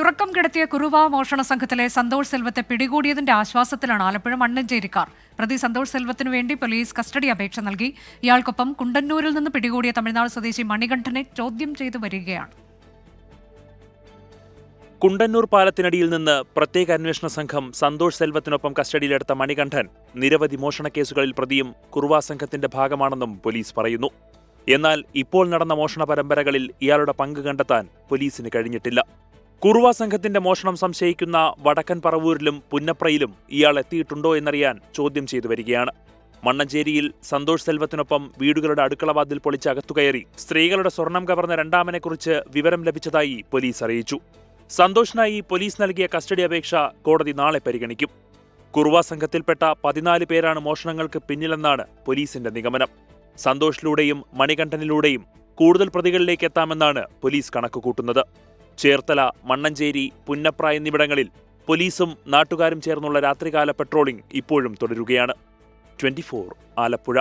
ഉറക്കം കിടത്തിയ കുറുവ മോഷണ സംഘത്തിലെ സന്തോഷ് സെൽവത്തെ പിടികൂടിയതിന്റെ ആശ്വാസത്തിലാണ് ആലപ്പുഴ മണ്ണഞ്ചേരിക്കാർ. പ്രതി സന്തോഷ് സെൽവത്തിനു വേണ്ടി പോലീസ് കസ്റ്റഡി അപേക്ഷ നൽകി. ഇയാൾക്കൊപ്പം കുണ്ടന്നൂരിൽ നിന്ന് പിടികൂടിയ തമിഴ്നാട് സ്വദേശി മണികണ്ഠനെ ചോദ്യം ചെയ്തു വരികയാണ്. കുണ്ടന്നൂർ പാലത്തിനടിയിൽ നിന്ന് പ്രത്യേക അന്വേഷണ സംഘം സന്തോഷ് സെൽവത്തിനൊപ്പം കസ്റ്റഡിയിലെടുത്ത മണികണ്ഠൻ നിരവധി മോഷണക്കേസുകളിൽ പ്രതിയും കുറുവ സംഘത്തിന്റെ ഭാഗമാണെന്നും പോലീസ് പറയുന്നു. എന്നാൽ ഇപ്പോൾ നടന്ന മോഷണ പരമ്പരകളിൽ ഇയാളുടെ പങ്ക് കണ്ടെത്താൻ പോലീസിന് കഴിഞ്ഞിട്ടില്ല. കുറുവ സംഘത്തിന്റെ മോഷണം സംശയിക്കുന്ന വടക്കൻ പറവൂരിലും പുന്നപ്രയിലും ഇയാൾ എത്തിയിട്ടുണ്ടോ എന്നറിയാൻ ചോദ്യം ചെയ്തു വരികയാണ്. മണ്ണഞ്ചേരിയിൽ സന്തോഷ് സെൽവത്തിനൊപ്പം വീടുകളുടെ അടുക്കളവാതിൽ പൊളിച്ച് അകത്തുകയറി സ്ത്രീകളുടെ സ്വർണം കവർന്ന രണ്ടാമനെക്കുറിച്ച് വിവരം ലഭിച്ചതായി പോലീസ് അറിയിച്ചു. സന്തോഷിനായി പോലീസ് നൽകിയ കസ്റ്റഡി അപേക്ഷ കോടതി നാളെ പരിഗണിക്കും. കുറുവ സംഘത്തിൽപ്പെട്ട 14 പേരാണ് മോഷണങ്ങൾക്ക് പിന്നിലെന്നാണ് പോലീസിന്റെ നിഗമനം. സന്തോഷിലൂടെയും മണികണ്ഠനിലൂടെയും കൂടുതൽ പ്രതികളിലേക്ക് എത്താമെന്നാണ് പോലീസ് കണക്കുകൂട്ടുന്നത്. ചേർത്തല, മണ്ണഞ്ചേരി, പുന്നപ്ര എന്നിവിടങ്ങളിൽ പോലീസും നാട്ടുകാരും ചേർന്നുള്ള രാത്രികാല പെട്രോളിംഗ് ഇപ്പോഴും തുടരുകയാണ്. 24 ആലപ്പുഴ.